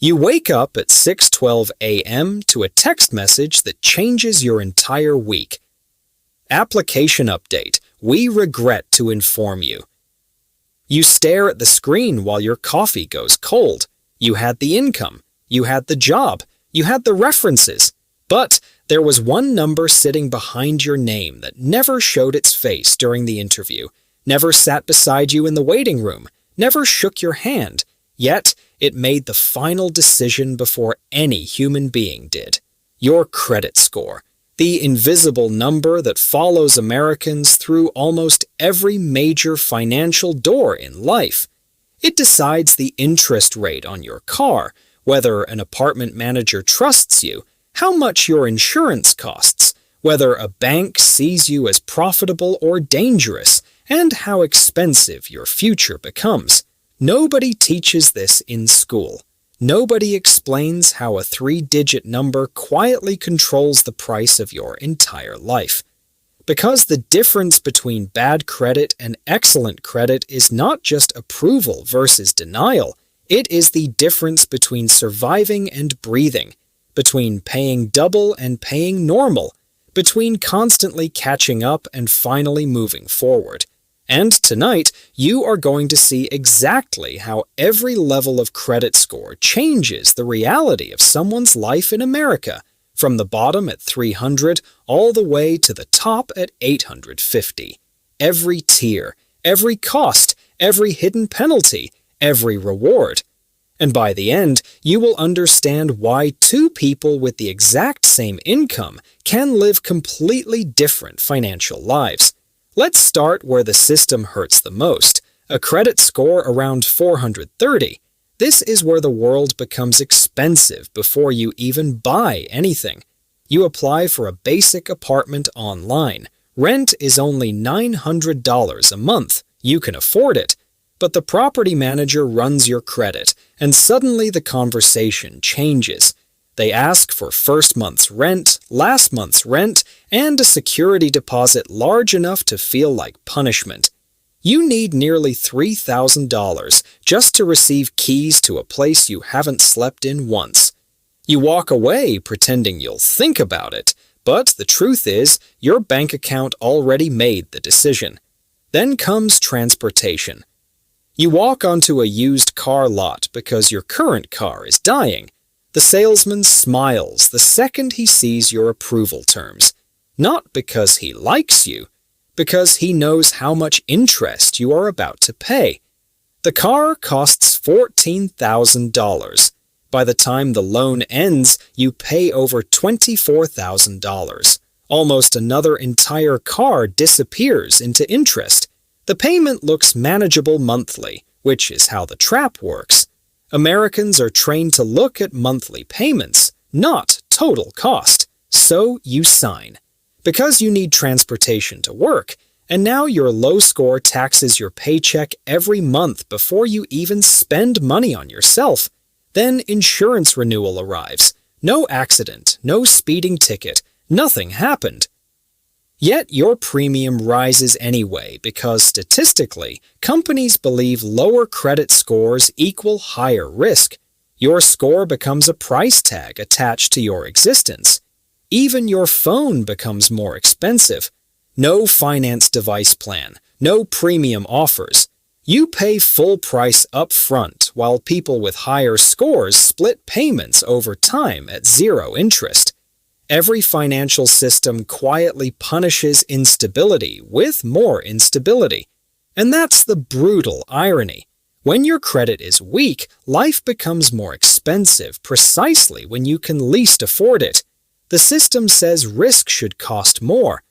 You wake up at 6:12 a.m. to a text message that changes your entire week. Application update. We regret to inform you. You stare at the screen while your coffee goes cold. You had the income. You had the job. You had the references. But there was one number sitting behind your name that never showed its face during the interview, never sat beside you in the waiting room, never shook your hand, yet it made the final decision before any human being did. Your credit score, the invisible number that follows Americans through almost every major financial door in life. It decides the interest rate on your car, whether an apartment manager trusts you, how much your insurance costs, whether a bank sees you as profitable or dangerous, and how expensive your future becomes. Nobody teaches this in school. Nobody explains how a 3-digit number quietly controls the price of your entire life. Because the difference between bad credit and excellent credit is not just approval versus denial, it is the difference between surviving and breathing, between paying double and paying normal, between constantly catching up and finally moving forward. And tonight, you are going to see exactly how every level of credit score changes the reality of someone's life in America, from the bottom at 300 all the way to the top at 850. Every tier, every cost, every hidden penalty, every reward. And by the end, you will understand why two people with the exact same income can live completely different financial lives. Let's start where the system hurts the most, a credit score around 430. This is where the world becomes expensive before you even buy anything. You apply for a basic apartment online. Rent is only $900 a month. You can afford it. But the property manager runs your credit, and suddenly the conversation changes. They ask for first month's rent, last month's rent, and a security deposit large enough to feel like punishment. You need nearly $3,000 just to receive keys to a place you haven't slept in once. You walk away pretending you'll think about it, but the truth is your bank account already made the decision. Then comes transportation. You walk onto a used car lot because your current car is dying. The salesman smiles the second he sees your approval terms, not because he likes you, because he knows how much interest you are about to pay. The car costs $14,000. By the time the loan ends, you pay over $24,000. Almost another entire car disappears into interest. The payment looks manageable monthly, which is how the trap works. Americans are trained to look at monthly payments, not total cost. So you sign. Because you need transportation to work, and now your low score taxes your paycheck every month before you even spend money on yourself. Then insurance renewal arrives. No accident, no speeding ticket, nothing happened. Yet your premium rises anyway because statistically, companies believe lower credit scores equal higher risk. Your score becomes a price tag attached to your existence. Even your phone becomes more expensive. No finance device plan, no premium offers. You pay full price up front while people with higher scores split payments over time at zero interest. Every financial system quietly punishes instability with more instability. And that's the brutal irony. When your credit is weak, life becomes more expensive precisely when you can least afford it. The system says risk should cost more.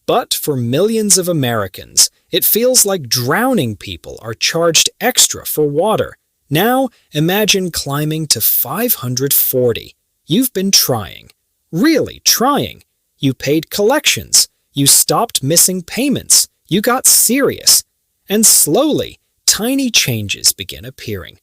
But for millions of Americans, it feels like drowning people are charged extra for water. Now, imagine climbing to 540. You've been trying. Really trying. You paid collections. You stopped missing payments. You got serious. And slowly, tiny changes begin appearing.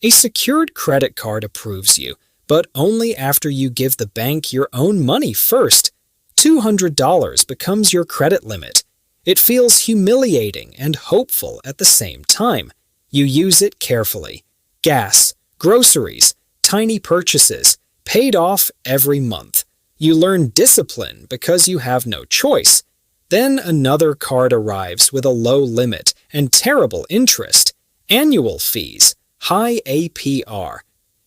A secured credit card approves you, but only after you give the bank your own money first. $200 becomes your credit limit. It feels humiliating and hopeful at the same time. You use it carefully. Gas, groceries, tiny purchases, paid off every month. You learn discipline because you have no choice. Then another card arrives with a low limit and terrible interest, annual fees, high APR.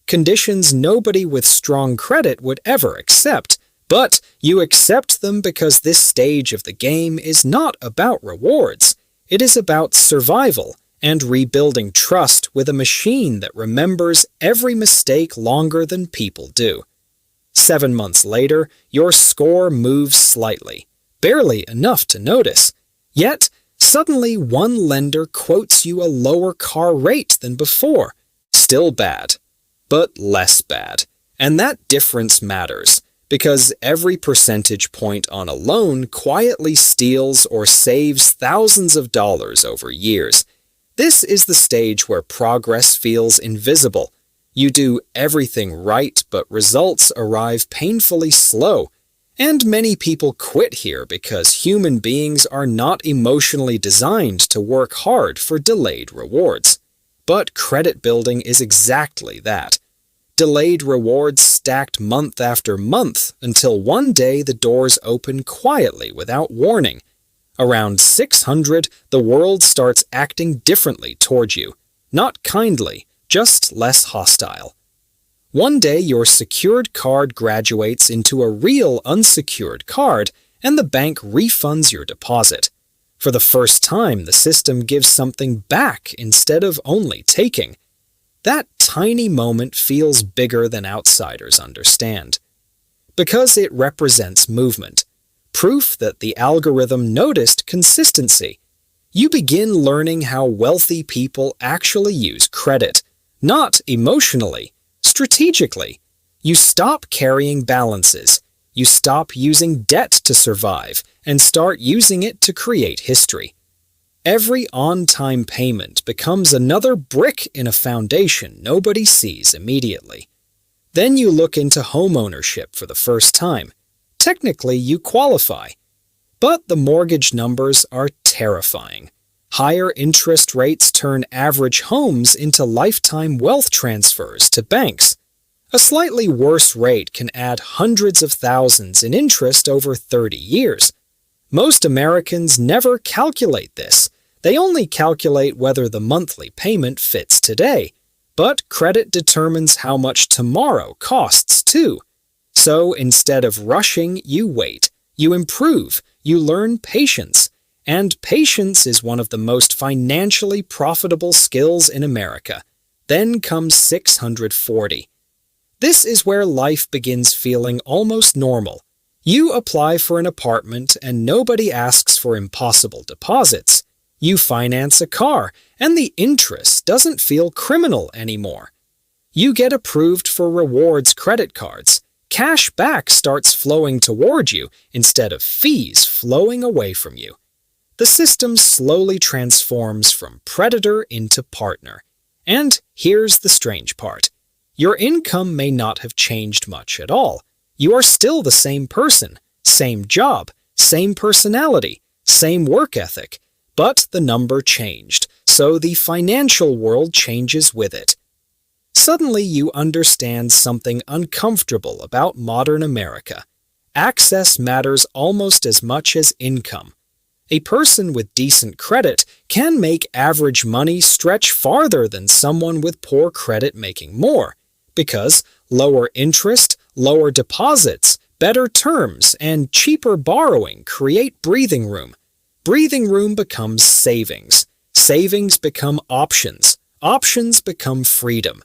Conditions nobody with strong credit would ever accept, but you accept them because this stage of the game is not about rewards. It is about survival and rebuilding trust with a machine that remembers every mistake longer than people do. 7 months later, your score moves slightly, barely enough to notice. Yet, suddenly one lender quotes you a lower car rate than before. Still bad, but less bad. And that difference matters, because every percentage point on a loan quietly steals or saves thousands of dollars over years. This is the stage where progress feels invisible. You do everything right, but results arrive painfully slow. And many people quit here because human beings are not emotionally designed to work hard for delayed rewards. But credit building is exactly that. Delayed rewards stacked month after month until one day the doors open quietly without warning. Around 600, the world starts acting differently toward you. Not kindly, just less hostile. One day your secured card graduates into a real unsecured card and the bank refunds your deposit. For the first time, the system gives something back instead of only taking. That tiny moment feels bigger than outsiders understand. Because it represents movement. Proof that the algorithm noticed consistency. You begin learning how wealthy people actually use credit, not emotionally, strategically. You stop carrying balances. You stop using debt to survive and start using it to create history. Every on-time payment becomes another brick in a foundation nobody sees immediately. Then you look into homeownership for the first time. Technically, you qualify. But the mortgage numbers are terrifying. Higher interest rates turn average homes into lifetime wealth transfers to banks. A slightly worse rate can add hundreds of thousands in interest over 30 years. Most Americans never calculate this. They only calculate whether the monthly payment fits today. But credit determines how much tomorrow costs too. So instead of rushing, you wait, you improve, you learn patience. And patience is one of the most financially profitable skills in America. Then comes 640. This is where life begins feeling almost normal. You apply for an apartment and nobody asks for impossible deposits. You finance a car and the interest doesn't feel criminal anymore. You get approved for rewards credit cards. Cash back starts flowing toward you instead of fees flowing away from you. The system slowly transforms from predator into partner. And here's the strange part. Your income may not have changed much at all. You are still the same person, same job, same personality, same work ethic. But the number changed, so the financial world changes with it. Suddenly you understand something uncomfortable about modern America. Access matters almost as much as income. A person with decent credit can make average money stretch farther than someone with poor credit making more, because lower interest, lower deposits, better terms, and cheaper borrowing create breathing room. Breathing room becomes savings. Savings become options. Options become freedom.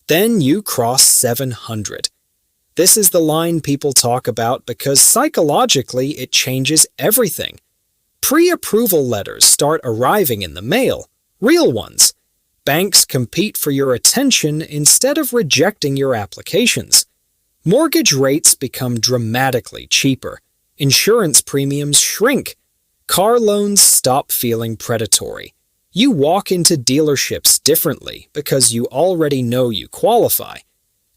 Then you cross 700. This is the line people talk about because psychologically it changes everything. Pre-approval letters start arriving in the mail, real ones. Banks compete for your attention instead of rejecting your applications. Mortgage rates become dramatically cheaper. Insurance premiums shrink. Car loans stop feeling predatory. You walk into dealerships differently because you already know you qualify.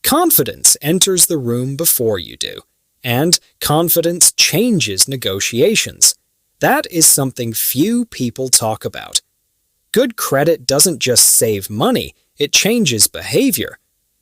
Confidence enters the room before you do, and confidence changes negotiations. That is something few people talk about. Good credit doesn't just save money, it changes behavior.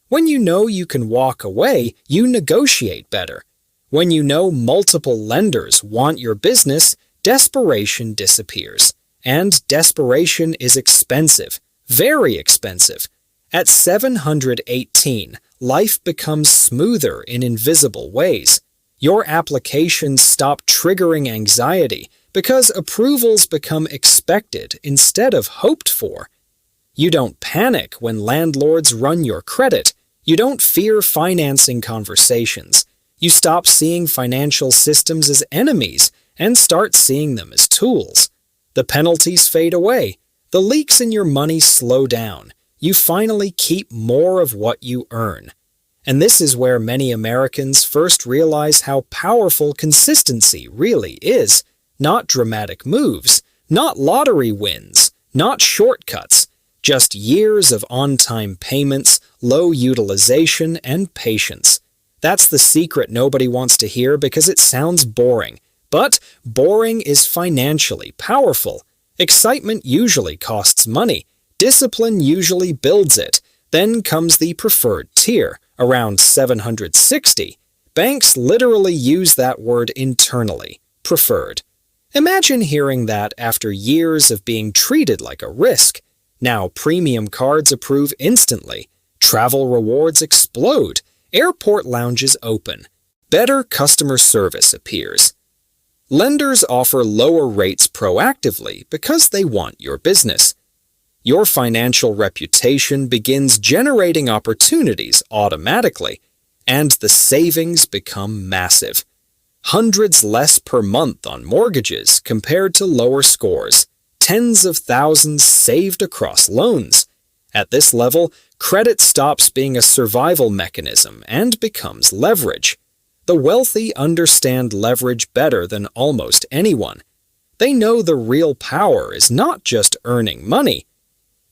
When you know you can walk away, you negotiate better. When you know multiple lenders want your business, desperation disappears. And desperation is expensive, very expensive. At 718, life becomes smoother in invisible ways. Your applications stop triggering anxiety because approvals become expected instead of hoped for. You don't panic when landlords run your credit. You don't fear financing conversations. You stop seeing financial systems as enemies and start seeing them as tools. The penalties fade away. The leaks in your money slow down. You finally keep more of what you earn. And this is where many Americans first realize how powerful consistency really is. Not dramatic moves, not lottery wins, not shortcuts, just years of on-time payments, low utilization, and patience. That's the secret nobody wants to hear because it sounds boring. But boring is financially powerful. Excitement usually costs money. Discipline usually builds it. Then comes the preferred tier, around 760. Banks literally use that word internally, preferred. Imagine hearing that after years of being treated like a risk. Now premium cards approve instantly. Travel rewards explode. Airport lounges open. Better customer service appears. Lenders offer lower rates proactively because they want your business. Your financial reputation begins generating opportunities automatically, and the savings become massive. Hundreds less per month on mortgages compared to lower scores. Tens of thousands saved across loans. At this level, credit stops being a survival mechanism and becomes leverage. The wealthy understand leverage better than almost anyone. They know the real power is not just earning money.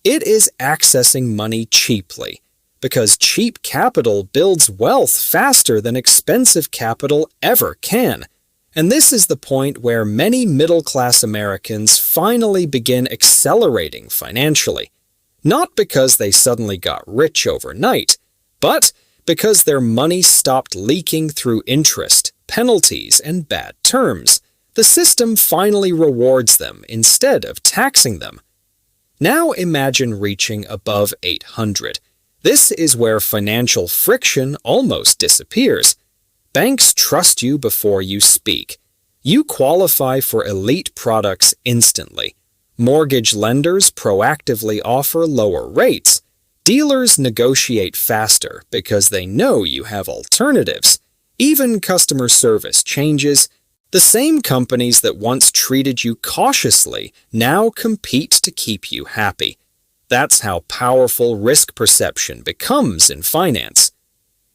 It is accessing money cheaply, because cheap capital builds wealth faster than expensive capital ever can. And this is the point where many middle-class Americans finally begin accelerating financially. Not because they suddenly got rich overnight, but because their money stopped leaking through interest, penalties, and bad terms. The system finally rewards them instead of taxing them. Now imagine reaching above 800. This is where financial friction almost disappears. Banks trust you before you speak. You qualify for elite products instantly. Mortgage lenders proactively offer lower rates. Dealers negotiate faster because they know you have alternatives. Even customer service changes. The same companies that once treated you cautiously now compete to keep you happy. That's how powerful risk perception becomes in finance.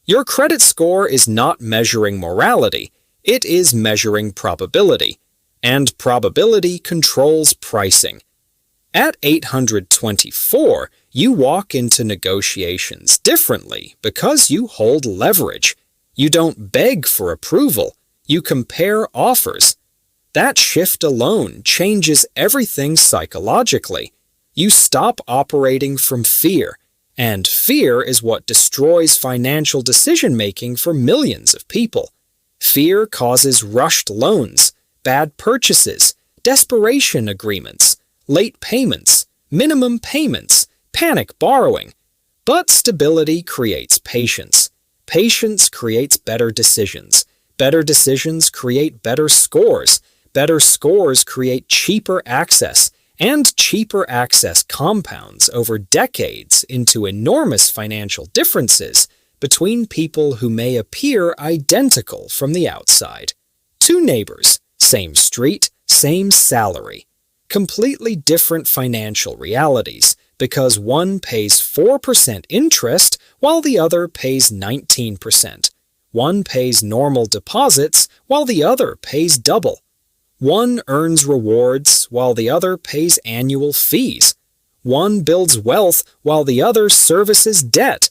Your credit score is not measuring morality, it is measuring probability. And probability controls pricing. At 824, you walk into negotiations differently because you hold leverage. You don't beg for approval. You compare offers. That shift alone changes everything psychologically. You stop operating from fear, and fear is what destroys financial decision-making for millions of people. Fear causes rushed loans, bad purchases, desperation agreements, late payments, minimum payments, panic borrowing. But stability creates patience. Patience creates better decisions. Better decisions create better scores. Better scores create cheaper access, and cheaper access compounds over decades into enormous financial differences between people who may appear identical from the outside. Two neighbors, same street, same salary. Completely different financial realities because one pays 4% interest while the other pays 19%. One pays normal deposits while the other pays double. One earns rewards while the other pays annual fees. One builds wealth while the other services debt.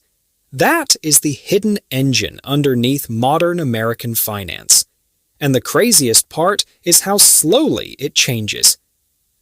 That is the hidden engine underneath modern American finance. And the craziest part is how slowly it changes.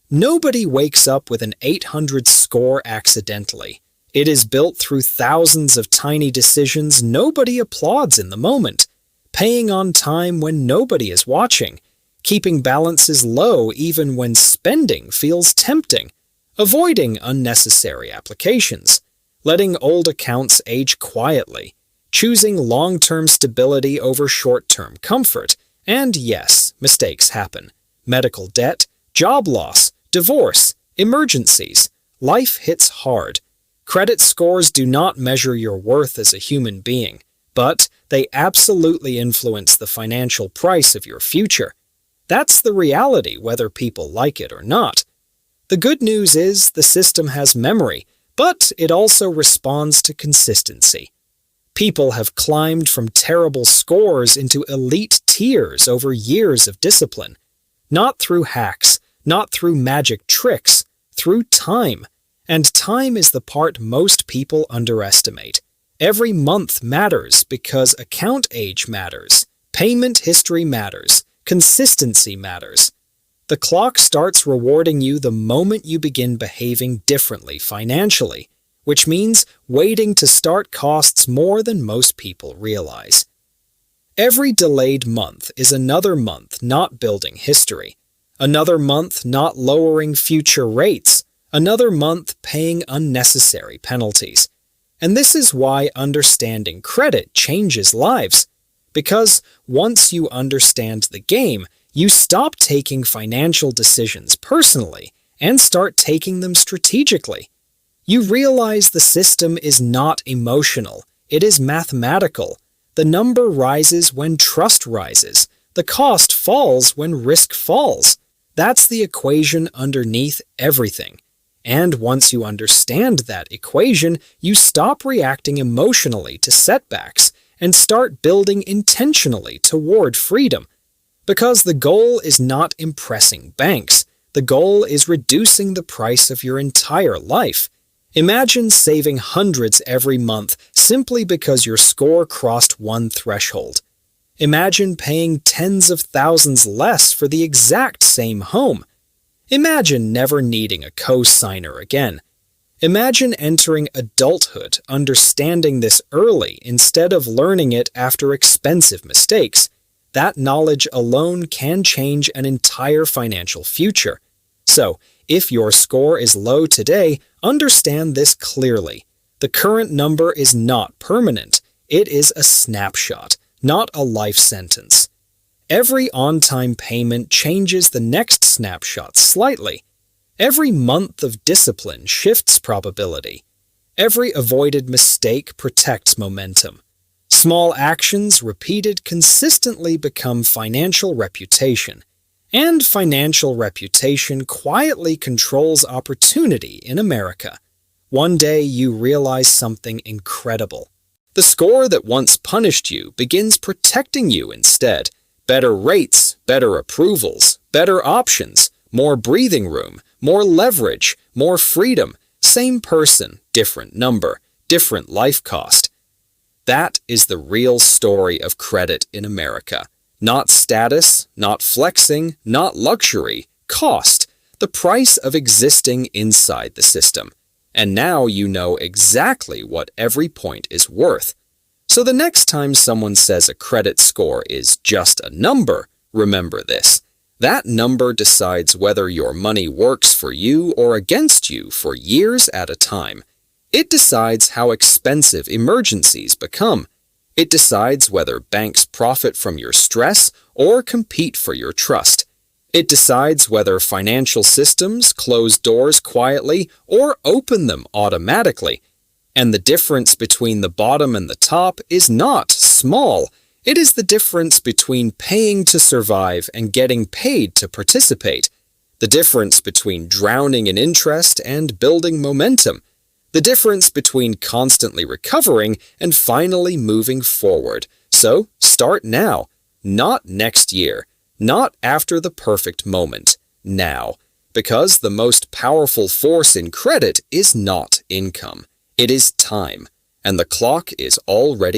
Nobody wakes up with an 800 score accidentally. It is built through thousands of tiny decisions nobody applauds in the moment, paying on time when nobody is watching, keeping balances low even when spending feels tempting, avoiding unnecessary applications, letting old accounts age quietly, choosing long-term stability over short-term comfort, and yes, mistakes happen. Medical debt, job loss, divorce, emergencies. Life hits hard. Credit scores do not measure your worth as a human being, but they absolutely influence the financial price of your future. That's the reality, whether people like it or not. The good news is the system has memory, but it also responds to consistency. People have climbed from terrible scores into elite tiers over years of discipline. Not through hacks, not through magic tricks, through time. And time is the part most people underestimate. Every month matters because account age matters, payment history matters, consistency matters. The clock starts rewarding you the moment you begin behaving differently financially, which means waiting to start costs more than most people realize. Every delayed month is another month not building history, another month not lowering future rates, another month paying unnecessary penalties. And this is why understanding credit changes lives. Because once you understand the game, you stop taking financial decisions personally and start taking them strategically. You realize the system is not emotional, it is mathematical. The number rises when trust rises. The cost falls when risk falls. That's the equation underneath everything. And once you understand that equation, you stop reacting emotionally to setbacks and start building intentionally toward freedom. Because the goal is not impressing banks. The goal is reducing the price of your entire life. Imagine saving hundreds every month simply because your score crossed one threshold. Imagine paying tens of thousands less for the exact same home. Imagine never needing a co-signer again. Imagine entering adulthood understanding this early instead of learning it after expensive mistakes. That knowledge alone can change an entire financial future. So, if your score is low today, understand this clearly. The current number is not permanent. It is a snapshot, not a life sentence. Every on-time payment changes the next snapshot slightly. Every month of discipline shifts probability. Every avoided mistake protects momentum. Small actions repeated consistently become financial reputation. And financial reputation quietly controls opportunity in America. One day you realize something incredible. The score that once punished you begins protecting you instead. Better rates, better approvals, better options, more breathing room, more leverage, more freedom. Same person, different number, different life cost. That is the real story of credit in America. Not status, not flexing, not luxury, cost, the price of existing inside the system. And now you know exactly what every point is worth. So the next time someone says a credit score is just a number, remember this. That number decides whether your money works for you or against you for years at a time. It decides how expensive emergencies become. It decides whether banks profit from your stress or compete for your trust. It decides whether financial systems close doors quietly or open them automatically. And the difference between the bottom and the top is not small. It is the difference between paying to survive and getting paid to participate. The difference between drowning in interest and building momentum. The difference between constantly recovering and finally moving forward. So, start now. Not next year. Not after the perfect moment. Now. Because the most powerful force in credit is not income. It is time. And the clock is already